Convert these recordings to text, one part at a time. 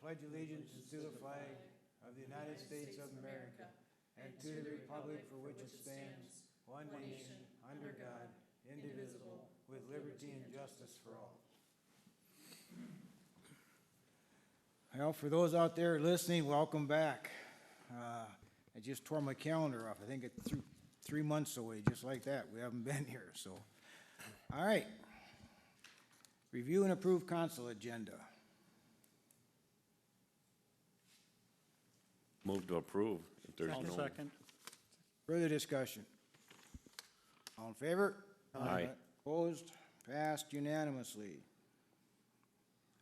pledge allegiance to the flag of the United States of America and to the republic for which it stands, one nation, under God, indivisible, with liberty and justice for all. Well, for those out there listening, welcome back. I just tore my calendar off. I think it's 3 months away, just like that. We haven't been here, so. All right. Review and approve council agenda. Move to approve. If there's no. Second. Further discussion? All in favor? Aye. Opposed? Passed unanimously.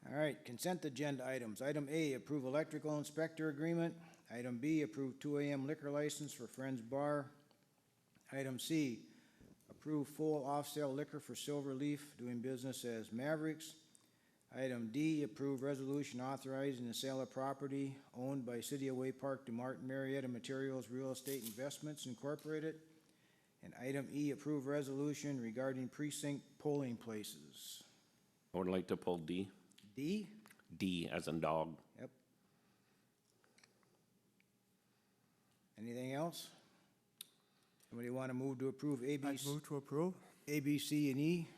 All right, consent agenda items. Item A, approve electrical inspector agreement. Item B, approve 2 AM liquor license for Friends Bar. Item C, approve full off-sale liquor for Silver Leaf doing business as Mavericks. Item D, approve resolution authorizing the sale of property owned by City of Way Park to Martin Marietta Materials Real Estate Investments Incorporated. And item E, approve resolution regarding precinct polling places. I would like to pull D. D? D as in dog. Yep. Anything else? Somebody want to move to approve A, B, I move to approve. C, and E?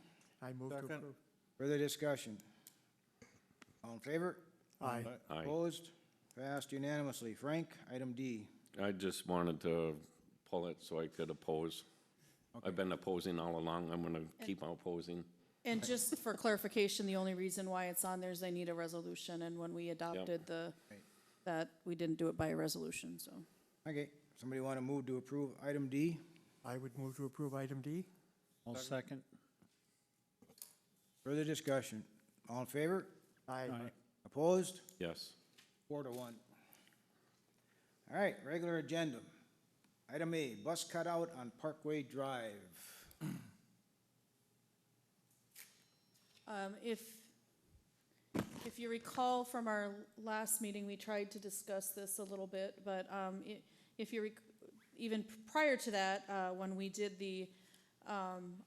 I move to Second. approve. Further discussion? All in favor? Aye. Aye. Opposed? Passed unanimously. Frank, item D. I just wanted to pull it so I could oppose. I've been opposing all along. I'm gonna keep opposing. And just for clarification, the only reason why it's on there is they need a resolution, and when we adopted Right. that, we didn't do it by a resolution, so. Okay, somebody want to move to approve item D? I would move to approve item D. I'll second. Further discussion? All in favor? Aye. Opposed? Yes. 4-1. All right, regular agenda. Item A, bus cutout on Parkway Drive. If you recall from our last meeting, we tried to discuss this a little bit, but if you even prior to that, when we did the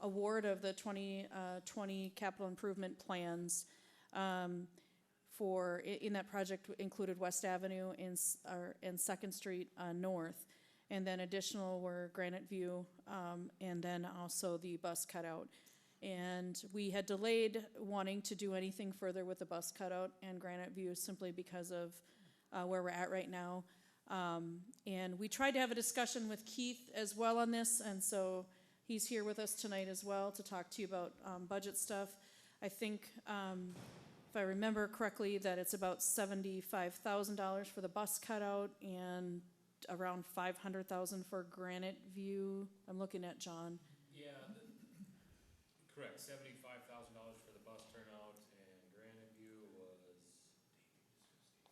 award of the 2020 capital improvement plans, in that project included West Avenue and Second Street North, and then additional were Granite View, and then also the bus cutout. And we had delayed wanting to do anything further with the bus cutout and Granite View simply because of where we're at right now. And we tried to have a discussion with Keith as well on this, and so he's here with us tonight as well to talk to you about budget stuff. I think, if I remember correctly, that it's about $75,000 for the bus cutout and around $500,000 for Granite View. I'm looking at John. Yeah, correct, $75,000 for the bus turnout, and Granite View was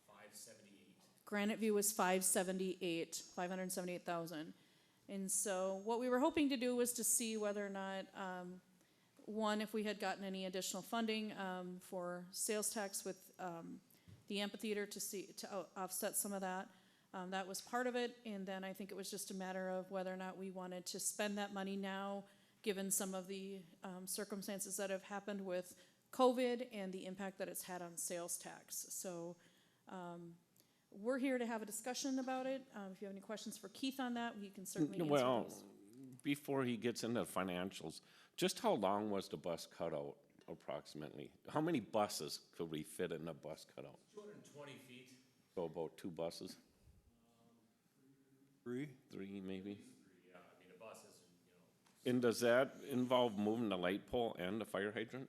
$578,000. Granite View was 578,000. And so what we were hoping to do was to see whether or not, one, if we had gotten any additional funding for sales tax with the amphitheater to offset some of that. That was part of it, and then I think it was just a matter of whether or not we wanted to spend that money now, given some of the circumstances that have happened with COVID and the impact that it's had on sales tax. So we're here to have a discussion about it. If you have any questions for Keith on that, he can certainly answer Well, those. before he gets into financials, just how long was the bus cutout approximately? How many buses could we fit in a bus cutout? 220 feet. So about 2 buses? 3? 3 maybe? Yeah, I mean, a bus is, And does that involve moving the light pole and the fire hydrant?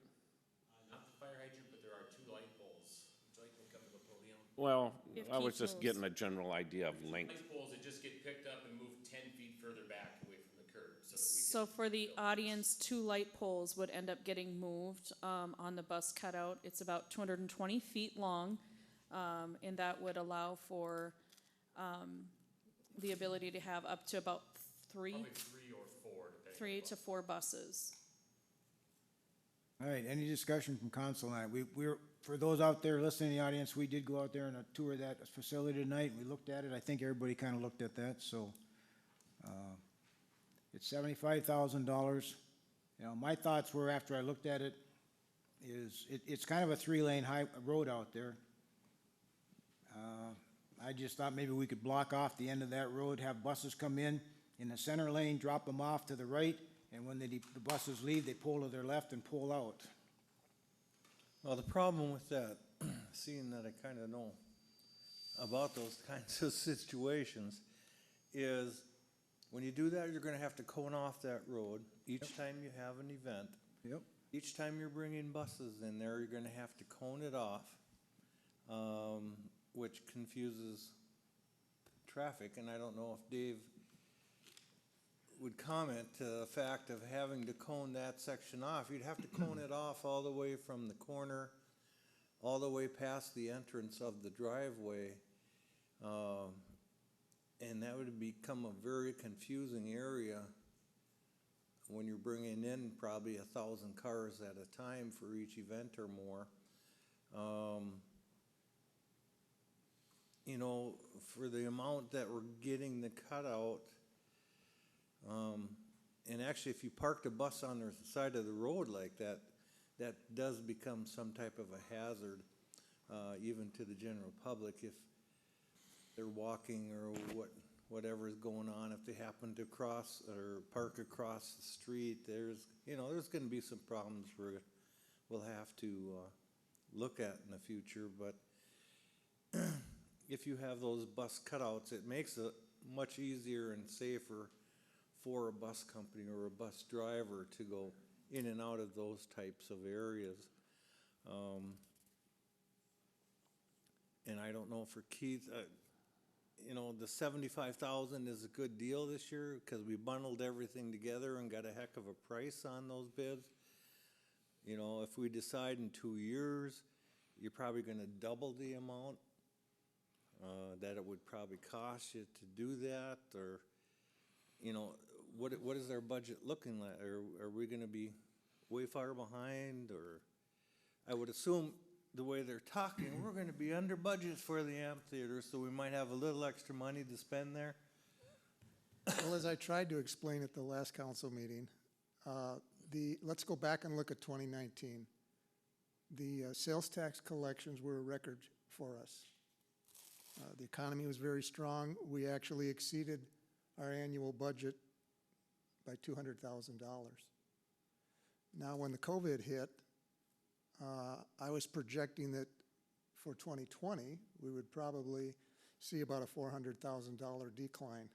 not the fire hydrant, but there are 2 light poles. Would you like to come to the podium? Well, If I was Keith just knows. getting a general idea of length. Light poles that just get picked up and moved 10 feet further back away from the curb, so that we So for the audience, 2 light poles would end up getting moved on the bus cutout. It's about 220 feet long, and that would allow for the ability to have up to about probably 3 or 4, depending. 3 to 4 buses. All right, any discussion from council on it? We're, for those out there listening in the audience, we did go out there on a tour of that facility tonight. We looked at it. I think everybody kind of looked at that, so. It's $75,000. You know, my thoughts were, after I looked at it, is it's kind of a 3-lane high road out there. I just thought maybe we could block off the end of that road, have buses come in the center lane, drop them off to the right, and when the buses leave, they pull to their left and pull out. Well, the problem with that, seeing that I kind of know about those kinds of situations, is when you do that, you're gonna have to cone off that road each time you have an event. Yep. Each time you're bringing buses in there, you're gonna have to cone it off, which confuses traffic, and I don't know if Dave would comment to the fact of having to cone that section off. You'd have to cone it off all the way from the corner, all the way past the entrance of the driveway. And that would become a very confusing area when you're bringing in probably 1,000 cars at a time for each event or more. You know, for the amount that we're getting the cutout, and actually if you parked a bus on the side of the road like that, that does become some type of a hazard, even to the general public if they're walking or whatever is going on. If they happen to cross or park across the street, there's gonna be some problems we'll have to look at in the future. But if you have those bus cutouts, it makes it much easier and safer for a bus company or a bus driver to go in and out of those types of areas. And I don't know for Keith, the 75,000 is a good deal this year because we bundled everything together and got a heck of a price on those bids. You know, if we decide in 2 years, you're probably gonna double the amount that it would probably cost you to do that, or, what is our budget looking like? Are we gonna be way far behind, or, I would assume the way they're talking, we're gonna be under budget for the amphitheater, so we might have a little extra money to spend there. Well, as I tried to explain at the last council meeting, let's go back and look at 2019. The sales tax collections were a record for us. The economy was very strong. We actually exceeded our annual budget by $200,000. Now, when the COVID hit, I was projecting that for 2020, we would probably see about a $400,000 decline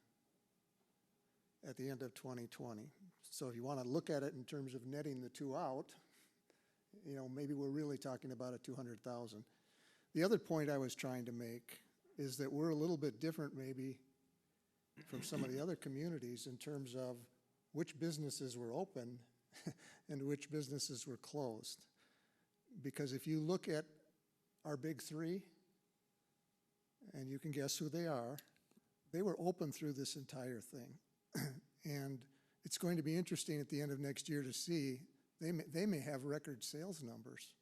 at the end of 2020. So if you want to look at it in terms of netting the two out, maybe we're really talking about a 200,000. The other point I was trying to make is that we're a little bit different maybe from some of the other communities in terms of which businesses were open and which businesses were closed. Because if you look at our big three, and you can guess who they are, they were open through this entire thing. And it's going to be interesting at the end of next year to see, they may have record sales numbers.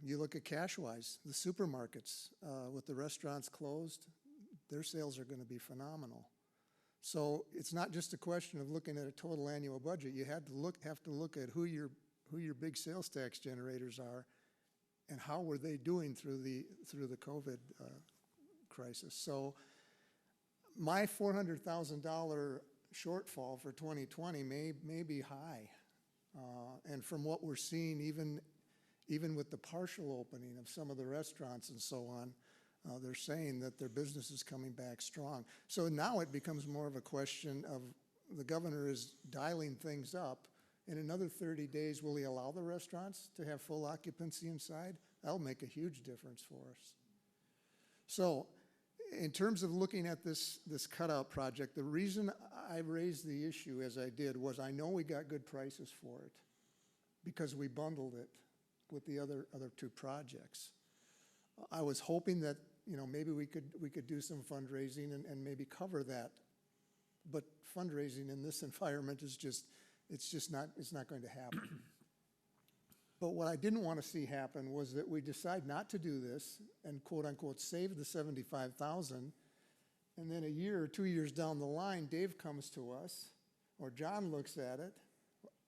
You look at Cashwise, the supermarkets, with the restaurants closed, their sales are going to be phenomenal. So it's not just a question of looking at a total annual budget. You have to look at who your big sales tax generators are and how were they doing through the COVID crisis. So my $400,000 shortfall for 2020 may be high. And from what we're seeing, even with the partial opening of some of the restaurants and so on, they're saying that their business is coming back strong. So now it becomes more of a question of the governor is dialing things up. In another 30 days, will he allow the restaurants to have full occupancy inside? That'll make a huge difference for us. So in terms of looking at this cutout project, the reason I raised the issue as I did was I know we got good prices for it because we bundled it with the other two projects. I was hoping that maybe we could do some fundraising and maybe cover that, but fundraising in this environment is it's not going to happen. But what I didn't want to see happen was that we decide not to do this and quote unquote save the 75,000, and then a year or 2 years down the line, Dave comes to us, or John looks at it,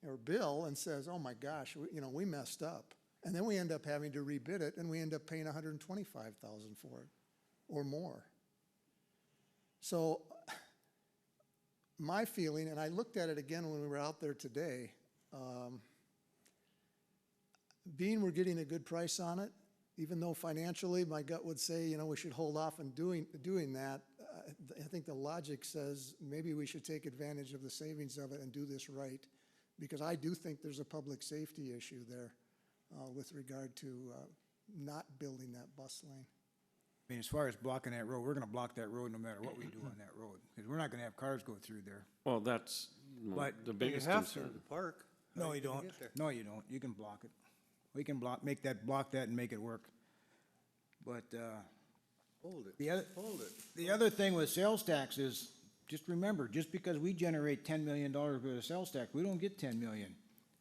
or Bill, and says, "Oh my gosh, we messed up. And then we end up having to rebid it, and we end up paying $125,000 for it, or more. So, my feeling, and I looked at it again when we were out there today, being we're getting a good price on it, even though financially my gut would say, you know, we should hold off on doing that, I think the logic says maybe we should take advantage of the savings of it and do this right, because I do think there's a public safety issue there with regard to not building that bus lane. I mean, as far as blocking that road, we're gonna block that road no matter what we do on that road, because we're not gonna have cars go through there. Well, that's But the You biggest have to concern. park. No, How you gonna don't. get there? No, you don't. You can block it. We can block that and make it work. But, Hold it, the other, hold it. the other thing with sales tax is, just remember, just because we generate $10 million worth of sales tax, we don't get 10 million.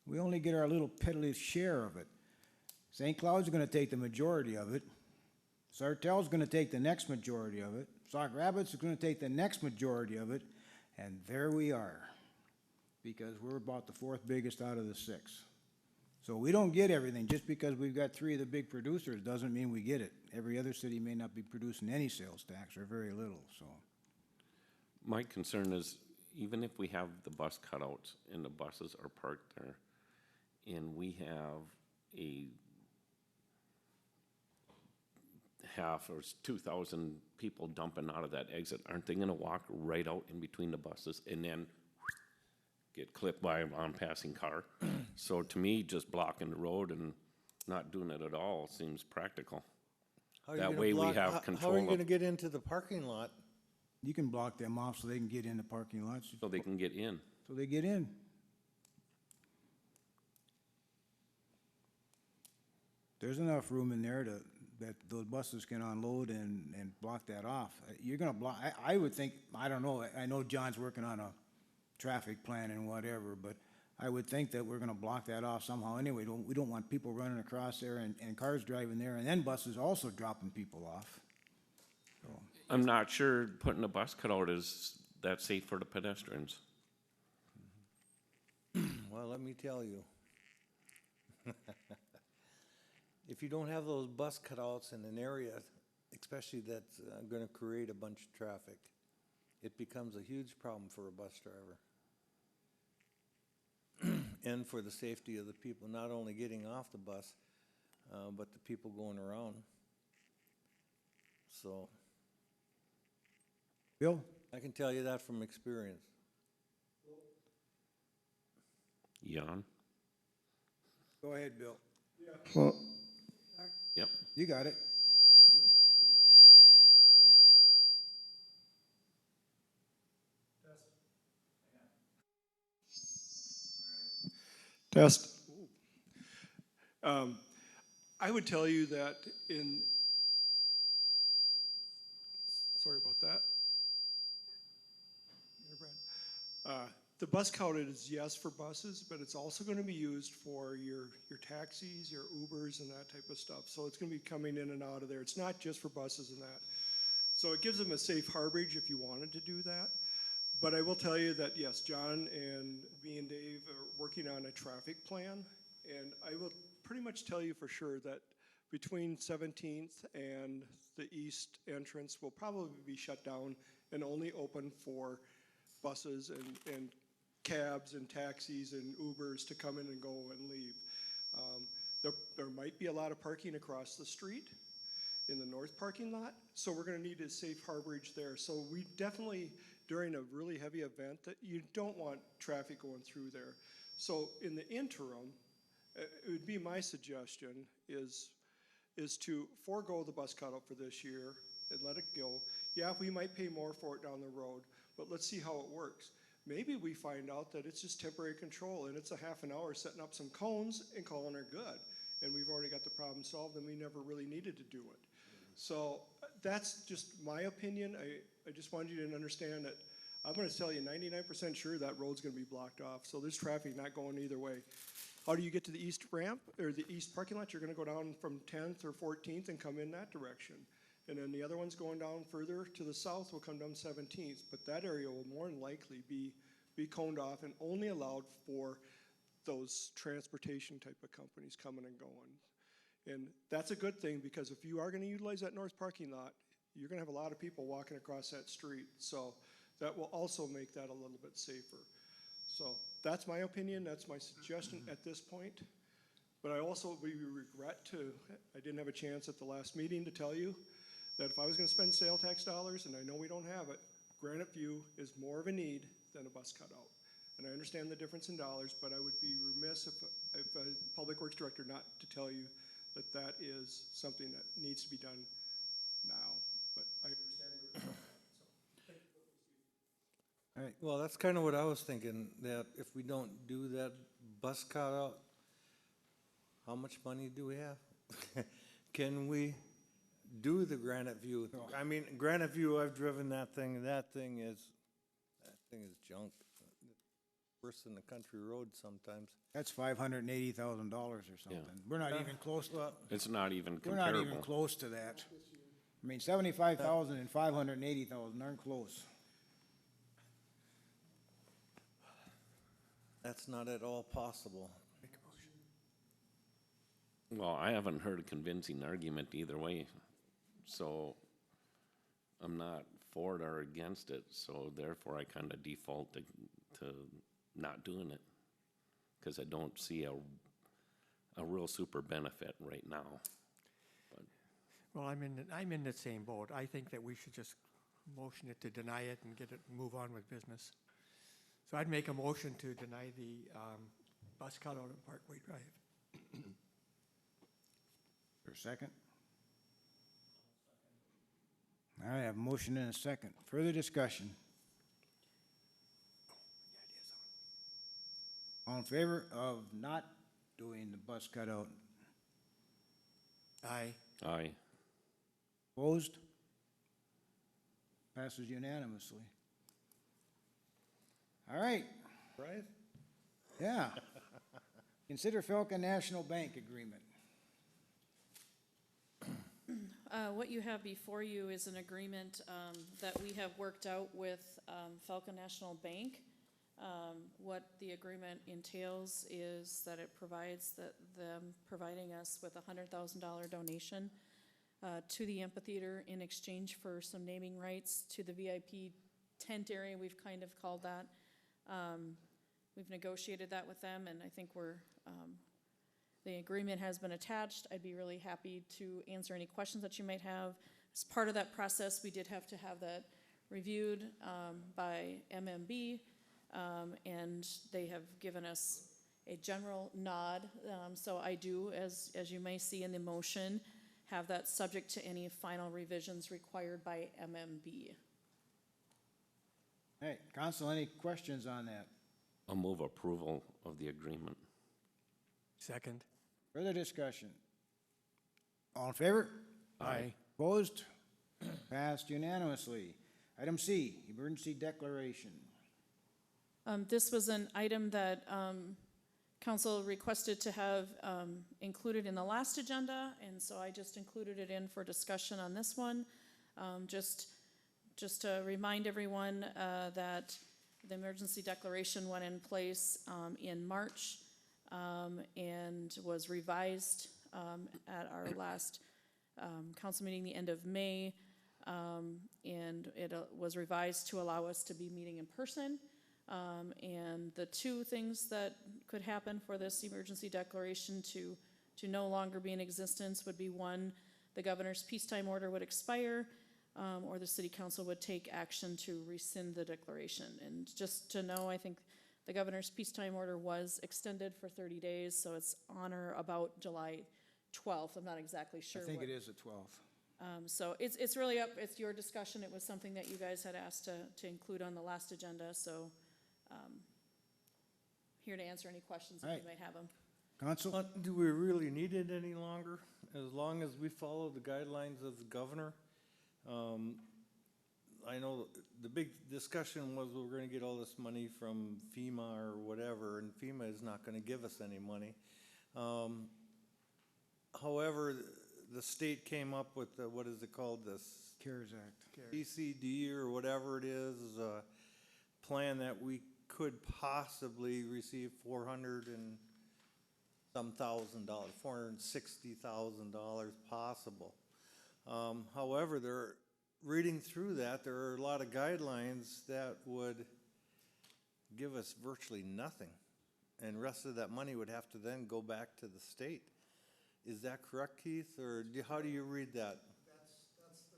We only get our little piddly share of it. St. Cloud's gonna take the majority of it. Sartell's gonna take the next majority of it. Sauk Rapids is gonna take the next majority of it, and there we are. Because we're about the fourth biggest out of the six. So we don't get everything. Just because we've got three of the big producers doesn't mean we get it. Every other city may not be producing any sales tax or very little, so. My concern is, even if we have the bus cutouts and the buses are parked there, and we have a half or 2,000 people dumping out of that exit, aren't they gonna walk right out in between the buses and then get clipped by an on-passing car? So to me, just blocking the road and not doing it at all seems practical. How are you That gonna way we block- have how- control How are you of- gonna get into the parking lot? You can block them off so they can get in the parking lots, So they can get in. so they get in. There's enough room in there that those buses can unload and block that off. You're gonna block, I would think, I don't know, I know John's working on a traffic plan and whatever, but I would think that we're gonna block that off somehow anyway. We don't want people running across there and cars driving there, and then buses also dropping people off. I'm not sure putting a bus cutout is that safe for the pedestrians. Well, let me tell you. If you don't have those bus cutouts in an area, especially that's gonna create a bunch of traffic, it becomes a huge problem for a bus driver. And for the safety of the people, not only getting off the bus, but the people going around. So, Bill? I can tell you that from experience. Jan? Go ahead, Bill. Well, Yep. You got it. test. I would tell you that sorry about that. The bus counted is yes for buses, but it's also going to be used for your taxis, your Ubers, and that type of stuff. So it's going to be coming in and out of there. It's not just for buses and that. So it gives them a safe harborage if you wanted to do that. But I will tell you that, yes, John and me and Dave are working on a traffic plan. And I will pretty much tell you for sure that between 17th and the east entrance will probably be shut down and only open for buses and cabs and taxis and Ubers to come in and go and leave. There might be a lot of parking across the street in the north parking lot, so we're gonna need a safe harborage there. So we definitely, during a really heavy event, that you don't want traffic going through there. So in the interim, it would be my suggestion is to forego the bus cutout for this year and let it go. Yeah, we might pay more for it down the road, but let's see how it works. Maybe we find out that it's just temporary control and it's a half an hour setting up some cones and calling her good. And we've already got the problem solved and we never really needed to do it. So that's just my opinion. I just wanted you to understand that I'm gonna tell you 99% sure that road's gonna be blocked off. So there's traffic not going either way. How do you get to the east ramp or the east parking lot? You're gonna go down from 10th or 14th and come in that direction. And then the other one's going down further to the south will come down 17th, but that area will more than likely be coned off and only allowed for those transportation type of companies coming and going. And that's a good thing, because if you are gonna utilize that north parking lot, you're gonna have a lot of people walking across that street. So that will also make that a little bit safer. So that's my opinion, that's my suggestion at this point. But I also, we regret I didn't have a chance at the last meeting to tell you that if I was gonna spend sale tax dollars, and I know we don't have it, Granite View is more of a need than a bus cutout. And I understand the difference in dollars, but I would be remiss if a public works director not to tell you that that is something that needs to be done now. But I understand where you're coming from, so. All right, Well, that's kind of what I was thinking, that if we don't do that bus cutout, how much money do we have? Can we do the Granite View? I mean, Granite View, I've driven that thing is junk. Worse than the country road sometimes. that's $580,000 or something. We're not even close to, It's not even we're not even comparable. close to that. I mean, 75,000 and 580,000 aren't close. That's not at all possible. Well, I haven't heard a convincing argument either way, so I'm not for it or against it, so therefore I kind of default to not doing it, because I don't see a real super benefit right now. Well, I'm in the same boat. I think that we should just motion it to deny it and get it, move on with business. So I'd make a motion to deny the bus cutout on Parkway Drive. For a second? All right, I have a motion and a second. Further discussion? All in favor of not doing the bus cutout? Aye. Aye. Opposed? Passes unanimously. All right, Right? yeah. Consider Falcon National Bank agreement. What you have before you is an agreement that we have worked out with Falcon National Bank. What the agreement entails is that it provides them providing us with a $100,000 donation to the amphitheater in exchange for some naming rights to the VIP tent area, we've kind of called that. We've negotiated that with them, and I think the agreement has been attached. I'd be really happy to answer any questions that you might have. As part of that process, we did have to have that reviewed by MMB, and they have given us a general nod. So I do, as you may see in the motion, have that subject to any final revisions required by MMB. Hey, council, any questions on that? I'll move approval of the agreement. Second. Further discussion? All in favor? Aye. Opposed? Passed unanimously. Item C, emergency declaration. This was an item that council requested to have included in the last agenda, and so I just included it in for discussion on this one. Just to remind everyone that the emergency declaration went in place in March and was revised at our last council meeting, the end of May, and it was revised to allow us to be meeting in person. And the two things that could happen for this emergency declaration to no longer be in existence would be, one, the governor's peacetime order would expire, or the city council would take action to rescind the declaration. And just to know, I think the governor's peacetime order was extended for 30 days, so it's on or about July 12th. I'm not exactly sure. I think it is the 12th. So it's really up, it's your discussion. It was something that you guys had asked to include on the last agenda, so here to answer any questions if Right. you might have them. Council? Do we really need it any longer? As long as we follow the guidelines of the governor? I know the big discussion was we're gonna get all this money from FEMA or whatever, and FEMA is not gonna give us any money. However, the state came up with the, what is it called, this CARES Act. BCD or whatever it is, a plan that we could possibly receive $400,000, $460,000 possible. However, reading through that, there are a lot of guidelines that would give us virtually nothing. And the rest of that money would have to then go back to the state. Is that correct, Keith, or how do you read that? That's the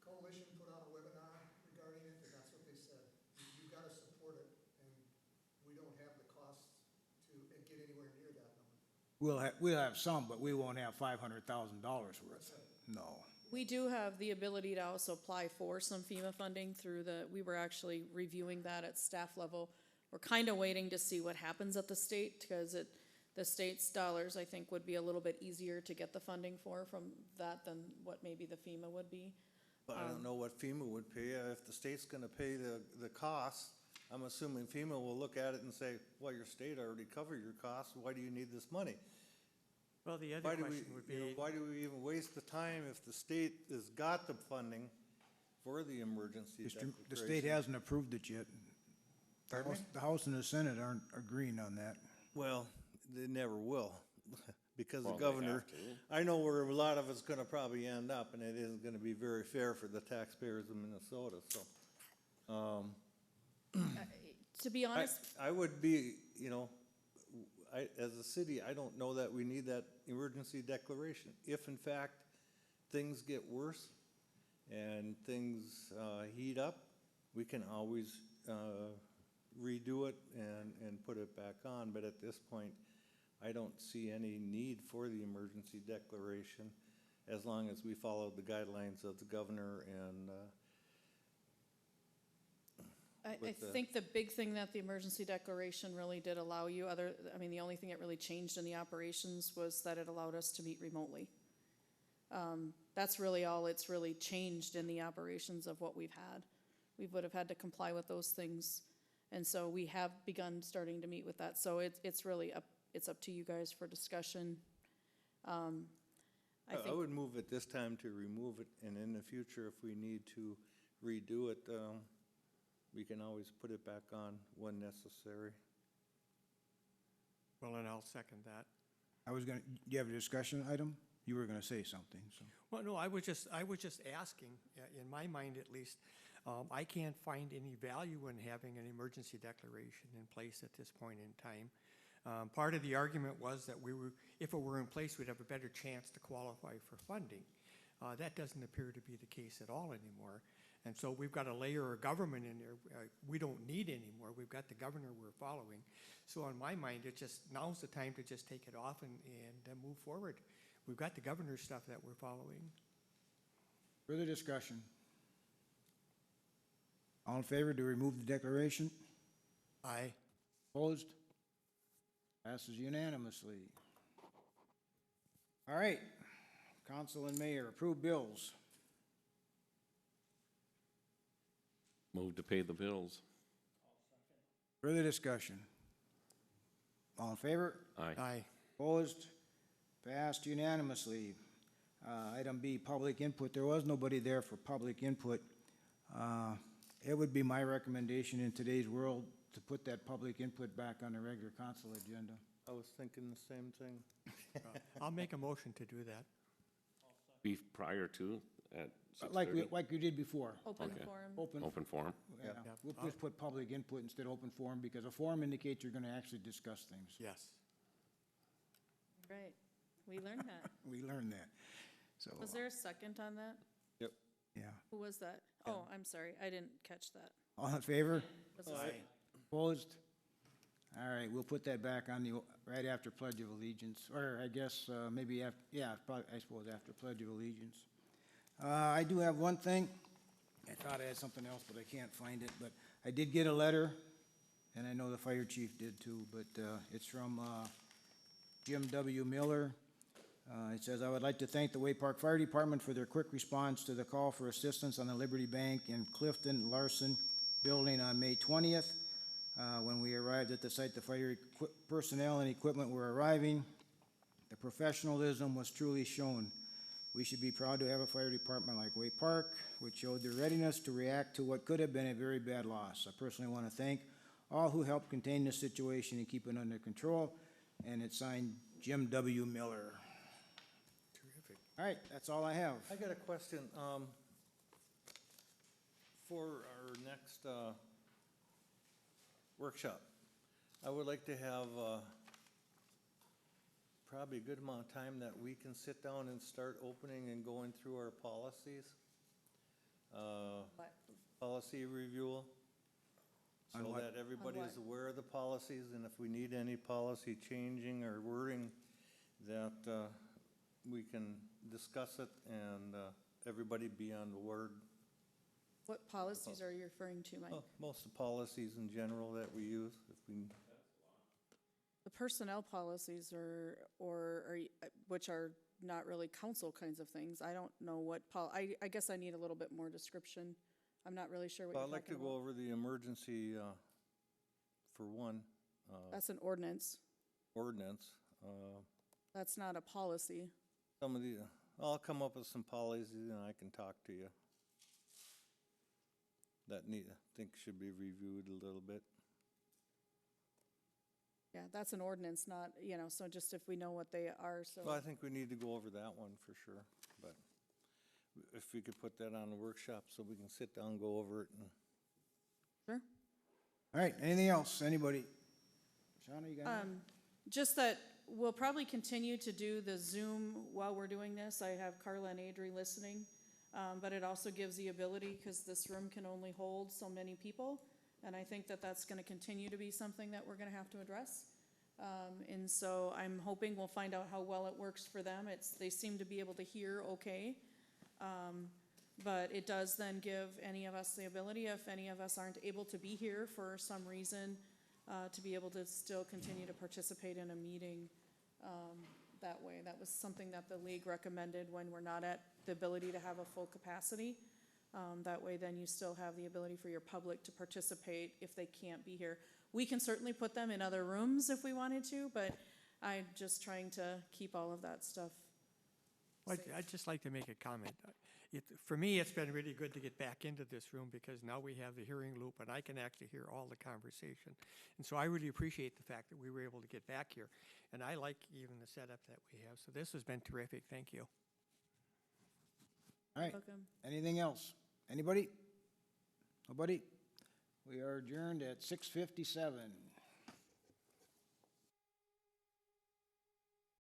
coalition put out a webinar regarding it, and that's what they said. You've got to support it, and we don't have the costs to get anywhere near that number. We'll have some, but we won't have $500,000 worth. No. We do have the ability to also apply for some FEMA funding through we were actually reviewing that at staff level. We're kind of waiting to see what happens at the state, because the state's dollars, I think, would be a little bit easier to get the funding from that than what maybe the FEMA would be. But I don't know what FEMA would pay. If the state's gonna pay the costs, I'm assuming FEMA will look at it and say, well, your state already covered your costs, why do you need this money? Well, the other Why do we, question would you know, be, why do we even waste the time if the state has got the funding for the emergency declaration? The state hasn't approved it yet. Pardon me? The House and the Senate aren't agreeing on that. Well, they never will, because the Well, they governor, have to. I know where a lot of it's gonna probably end up, and it isn't gonna be very fair for the taxpayers of Minnesota, so. To be honest, I would be, you know, as a city, I don't know that we need that emergency declaration. If in fact, things get worse and things, heat up, we can always, redo it and put it back on, but at this point, I don't see any need for the emergency declaration as long as we follow the guidelines of the governor and, I with the- think the big thing that the emergency declaration really did allow you, the only thing it really changed in the operations was that it allowed us to meet remotely. That's really all it's really changed in the operations of what we've had. We would have had to comply with those things, and so we have begun starting to meet with that, so it's really it's up to you guys for discussion. I I think, would move at this time to remove it, and in the future, if we need to redo it, we can always put it back on when necessary. well, and I'll second that. Do you have a discussion item? You were gonna say something, so. Well, no, I was just asking, in my mind at least, I can't find any value in having an emergency declaration in place at this point in time. Part of the argument was that if it were in place, we'd have a better chance to qualify for funding. That doesn't appear to be the case at all anymore. And so we've got a layer of government in there we don't need anymore. We've got the governor we're following. So in my mind, now's the time to just take it off and move forward. We've got the governor's stuff that we're following. Further discussion? All in favor to remove the declaration? Aye. Opposed? Passes unanimously. All right, council and mayor, approve bills. Move to pay the bills. Further discussion? All in favor? Aye. Aye. Opposed? Passed unanimously. Item B, public input. There was nobody there for public input. It would be my recommendation in today's world to put that public input back on the regular council agenda. I was thinking the same thing. I'll make a motion to do that. Be prior to at Like 6:30. we did before. open Okay. forum. Open forum. Yeah, Yeah. we'll just put public input instead of open forum, because a forum indicates you're gonna actually discuss things. Yes. Right, we learned that. We learned that, so. Was there a second on that? Yep. Yeah. Who was that? Oh, I'm sorry, I didn't catch that. All in favor? Was it- Opposed? All right, we'll put that back on right after Pledge of Allegiance, or I guess, maybe after, yeah, probably, I suppose after Pledge of Allegiance. I do have one thing. I thought I had something else, but I can't find it, but I did get a letter, and I know the fire chief did too, but, it's from, Jim W. Miller. It says, "I would like to thank the Way Park Fire Department for their quick response to the call for assistance on the Liberty Bank and Clifton Larson building on May 20th. When we arrived at the site, the fire personnel and equipment were arriving. The professionalism was truly shown. We should be proud to have a fire department like Way Park, which showed their readiness to react to what could have been a very bad loss. I personally want to thank all who helped contain the situation and keep it under control, and it's signed Jim W. Miller. Terrific. All right, that's all I have. I got a question, for our next, workshop. I would like to have, probably a good amount of time that we can sit down and start opening and going through our policies. What? Policy review. On So what? that everybody is what? aware of the policies, and if we need any policy changing or wording, that, we can discuss it and, everybody be on the word. What policies are you referring to, Mike? Well, most of the policies in general that we use, if we, The personnel policies which are not really council kinds of things. I don't know what I guess I need a little bit more description. I'm not really sure what well, you're I'd like to talking go about. over the emergency, for one, That's an ordinance. ordinance. That's not a policy. Some of the, I'll come up with some policies and I can talk to you. That I think should be reviewed a little bit. Yeah, that's an ordinance, not, so just if we know what they are, so. Well, I think we need to go over that one for sure, but if we could put that on the workshop so we can sit down, go over it and. Sure. All right, anything else? Anybody? Shauna, you got anything? Just that we'll probably continue to do the Zoom while we're doing this. I have Carla and Adri listening. But it also gives the ability, because this room can only hold so many people. And I think that that's gonna continue to be something that we're gonna have to address. And so I'm hoping we'll find out how well it works for them. They seem to be able to hear okay. But it does then give any of us the ability, if any of us aren't able to be here for some reason, to be able to still continue to participate in a meeting that way. That was something that the league recommended when we're not at the ability to have a full capacity. That way then you still have the ability for your public to participate if they can't be here. We can certainly put them in other rooms if we wanted to, but I'm just trying to keep all of that stuff. Well, I'd just like to make a comment. For me, it's been really good to get back into this room because now we have the hearing loop and I can actually hear all the conversation. And so I really appreciate the fact that we were able to get back here. And I like even the setup that we have. So this has been terrific. Thank you. All right, Welcome. anything else? Anybody? Nobody? We are adjourned at 6:57.